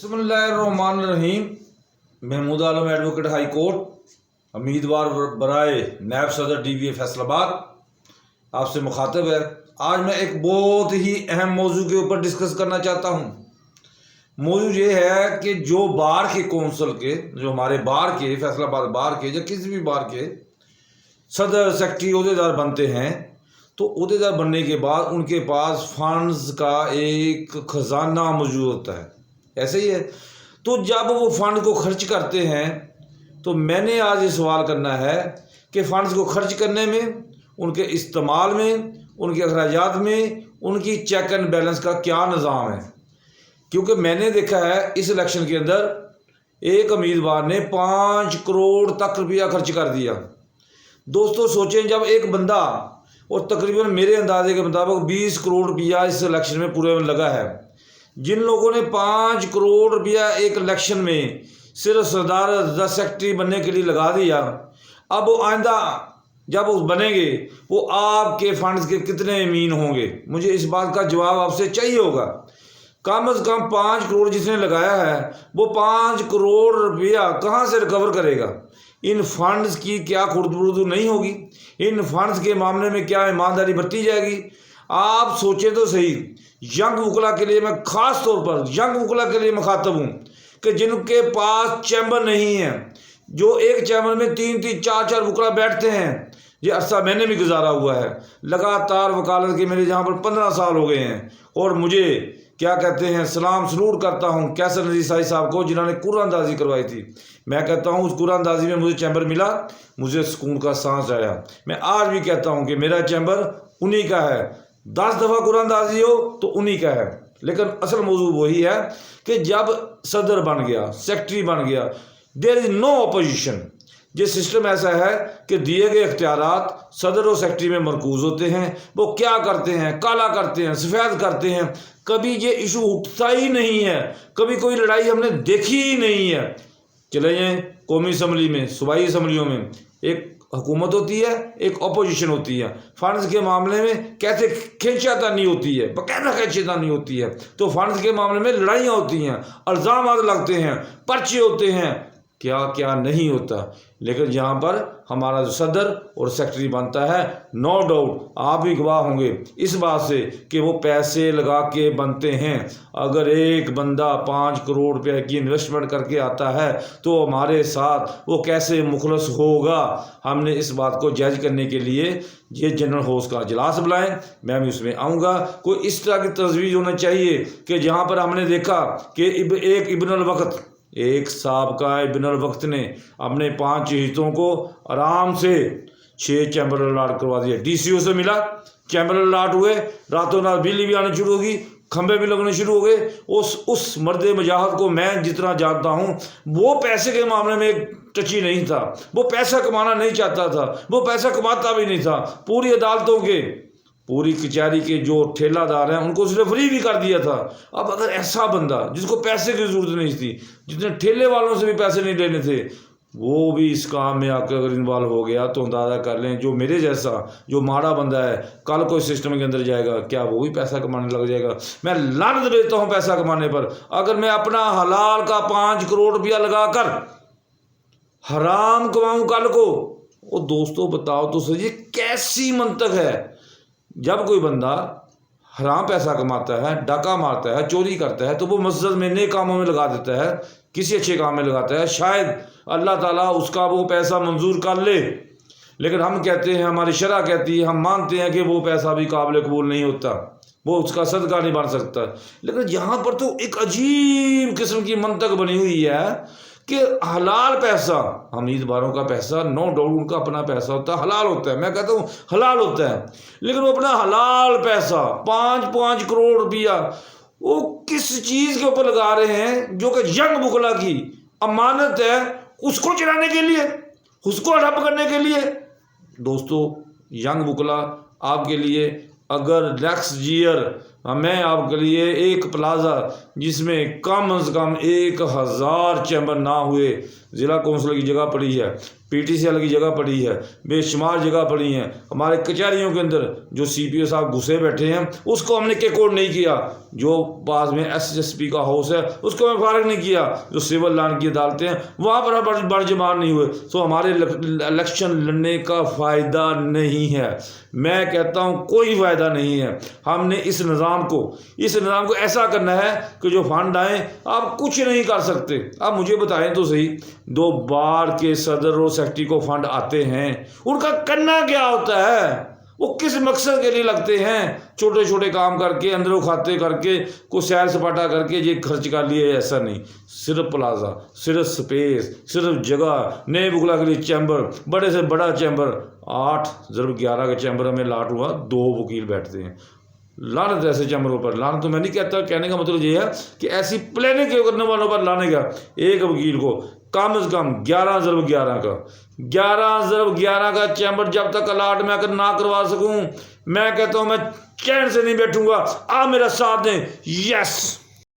बिस्मिल्लाहिर्रहमानिर्रहीम। Mahmood Alam advocate high court, उम्मीदवार बराए नायब सदर DBA फैसलाबाद आपसे मुखातब है। आज मैं एक बहुत ही अहम मौजू के ऊपर डिस्कस करना चाहता हूँ। मौजू ये है कि जो बार के कौंसल के, जो हमारे बार के, फैसलाबाद बार के या किसी भी बार के सदर सेक्रेटरी अहदेदार बनते हैं, तो अहदेदार बनने के बाद उनके पास फंड्स का एक खजाना मौजूद होता है। ऐसे ही है। तो जब वो फंड को खर्च करते हैं, तो मैंने आज ये सवाल करना है कि फ़ंड्स को खर्च करने में, उनके इस्तेमाल में, उनके अखराजात में, उनकी चेक एंड बैलेंस का क्या निज़ाम है। क्योंकि मैंने देखा है इस इलेक्शन के अंदर एक उम्मीदवार ने 5 करोड़ तक रुपया खर्च कर दिया। दोस्तों सोचें, जब एक बंदा, और तकरीबन मेरे अंदाजे के मुताबिक 20 करोड़ रुपया इस इलेक्शन में पूरे में लगा है, जिन लोगों ने 5 करोड़ रुपया एक इलेक्शन में सिर्फ सदर सेक्रेटरी बनने के लिए लगा दिया, अब वो आइंदा जब वो बनेंगे वो आपके फंड्स के कितने अमीन होंगे। मुझे इस बात का जवाब आपसे चाहिए होगा। कम से कम 5 करोड़ जिसने लगाया है वो 5 करोड़ रुपया कहाँ से रिकवर करेगा। इन फंड्स की क्या खुर्द-बुर्द नहीं होगी, इन फंड्स के मामले में क्या ईमानदारी बरती जाएगी। आप सोचें तो सही। यंग वकला के लिए मैं ख़ास तौर पर यंग वकला के लिए मुखातब हूँ कि जिनके पास चैम्बर नहीं है, जो एक चैम्बर में 3-3, 4-4 वकला बैठते हैं। ये अरसा मैंने भी गुजारा हुआ है। लगातार वकालत के मेरे यहाँ पर 15 साल हो गए हैं। और मुझे क्या कहते हैं, सलाम सलूट करता हूँ कैसर नज़ीर साई साहब को, जिन्होंने कुरानदाजी करवाई थी। मैं कहता हूँ उस कुरानदाजी में मुझे चैम्बर मिला, मुझे सुकून का सांस आया। मैं आज भी कहता हूँ कि मेरा चैम्बर उन्हीं का है। 10 दफ़ा कुरानदाजी हो तो उन्हीं का है। लेकिन असल मौजू वही है कि जब सदर बन गया, सेक्रेटरी बन गया, देयर इज़ नो अपोजिशन। ये सिस्टम ऐसा है कि दिए गए इख्तियारात सदर और सेक्रेटरी में मरकूज़ होते हैं। वो क्या करते हैं, काला करते हैं, सफ़ेद करते हैं। कभी ये इशू उठता ही नहीं है, कभी कोई लड़ाई हमने देखी ही नहीं है। चले जाएँ कौमी असम्बली में, सूबाई असम्बलियों में एक हुकूमत होती है, एक अपोजिशन होती है। फंड्स के मामले में कैसे खींचातानी होती है, बाकायदा खींचातानी होती है। तो फंड्स के मामले में लड़ाइयाँ होती हैं, इल्ज़ामात लगते हैं, पर्चे होते हैं, क्या क्या नहीं होता। लेकिन यहाँ पर हमारा जो सदर और सेक्रेटरी बनता है, नो डाउट आप भी गवाह होंगे इस बात से कि वो पैसे लगा के बनते हैं। अगर एक बंदा 5 करोड़ रुपये की इन्वेस्टमेंट करके आता है तो हमारे साथ वो कैसे मुखलस होगा। हमने इस बात को जज करने के लिए ये जनरल हाउस का इजलास बुलाएं, मैं भी उसमें आऊँगा। कोई इस तरह की तजवीज़ होना चाहिए कि जहाँ पर हमने देखा कि एक इब्नुल वक्त, एक साहबका इब्नुल वक्त ने अपने 5 हिस्सों को आराम से 6 चैम्बर अलाट करवा दिया। DCO से मिला, चैम्बर अलाट हुए, रातों रात बिजली भी आनी शुरू होगी, खंभे भी लगने शुरू हो गए। उस मर्द मुजाहिद को मैं जितना जानता हूँ, वो पैसे के मामले में टची नहीं था, वो पैसा कमाना नहीं चाहता था, वो पैसा कमाता भी नहीं था। पूरी अदालतों के, पूरी कचहरी के जो ठेलादार हैं उनको उसने फ्री भी कर दिया था। अब अगर ऐसा बंदा जिसको पैसे की ज़रूरत नहीं थी, जितने ठेले वालों से भी पैसे नहीं लेने थे, वो भी इस काम में आकर अगर इन्वॉल्व हो गया, तो अंदाज़ा कर लें जो मेरे जैसा जो माड़ा बंदा है कल कोई सिस्टम के अंदर जाएगा, क्या वो भी पैसा कमाने लग जाएगा। मैं लानत देता हूँ पैसा कमाने पर। अगर मैं अपना हलाल का 5 करोड़ रुपया लगा कर हराम कमाऊँ कल को, वो दोस्तों बताओ तो सही कैसी मंतक है। जब कोई बंदा हराम पैसा कमाता है, डाका मारता है, चोरी करता है, तो वो मस्जिद में नए कामों में लगा देता है, किसी अच्छे काम में लगाता है, शायद अल्लाह ताला उसका वो पैसा मंजूर कर ले। लेकिन हम कहते हैं, हमारी शरअ कहती है, हम मानते हैं कि वो पैसा भी काबिल कबूल नहीं होता, वो उसका सदका नहीं बन सकता। लेकिन यहाँ पर तो एक अजीब किस्म की मंतक बनी हुई है कि हलाल पैसा, उम्मीदवारों का पैसा, नो डाउट उनका अपना पैसा होता है, हलाल होता है, मैं कहता हूँ हलाल होता है। लेकिन वो अपना हलाल पैसा 5-5 करोड़ रुपया वो किस चीज़ के ऊपर लगा रहे हैं, जो कि यंग वकला की अमानत है, उसको चलाने के लिए, उसको हड़प करने के लिए। दोस्तों यंग वकला आपके लिए अगर नेक्स्ट ईयर میں آپ کے لیے ایک پلازا جس میں کم از کم 1000 چیمبر نہ ہوئے، ضلع کونسل کی جگہ پڑی ہے، پی ٹی سی ایل کی جگہ پڑی ہے، بے شمار جگہ پڑی ہیں، ہمارے کچہریوں کے اندر جو سی پی او صاحب گھسے بیٹھے ہیں اس کو ہم نے کیک آؤٹ نہیں کیا، جو پاس میں ایس پی کا ہاؤس ہے اس کو میں فارغ نہیں کیا، جو سول لائن کی عدالتیں ہیں وہاں پر بڑھ جمار نہیں ہوئے، تو ہمارے الیکشن لڑنے کا فائدہ نہیں ہے۔ میں کہتا ہوں کوئی فائدہ نہیں ہے۔ ہم نے اس نظام کو ایسا کرنا ہے کہ جو فنڈ آئیں آپ کچھ نہیں کر سکتے۔ آپ مجھے بتائیں تو صحیح، 2 بار کے صدر اور سیکرٹری کو فنڈ آتے ہیں، ان کا کرنا کیا ہوتا ہے؟ وہ کس مقصد کے لیے لگتے ہیں؟ چھوٹے چھوٹے کام کر کے، اندروں کھاتے کر کے، کوئی سیر سپاٹا کر کے یہ خرچ کر لیے، ایسا نہیں۔ صرف پلازا، صرف سپیس، صرف جگہ، نئے بگلا کے لیے چیمبر، بڑے سے بڑا چیمبر، 8 × 11 کا چیمبر ہمیں لاٹ ہوا، 2 وکیل بیٹھتے ہیں۔ لعنت ایسے چیمبروں پر، لعنت تو میں نہیں کہتا، کہنے کا مطلب یہ ہے کہ ایسی پلاننگ کرنے والوں پر لانے کا، ایک وکیل کو کم از کم 11 × 11 کا 11 کا چیمبر جب تک الاٹ میں نہ کروا سکوں، میں کہتا ہوں میں چین سے نہیں بیٹھوں گا۔ آپ میرا ساتھ دیں، یس۔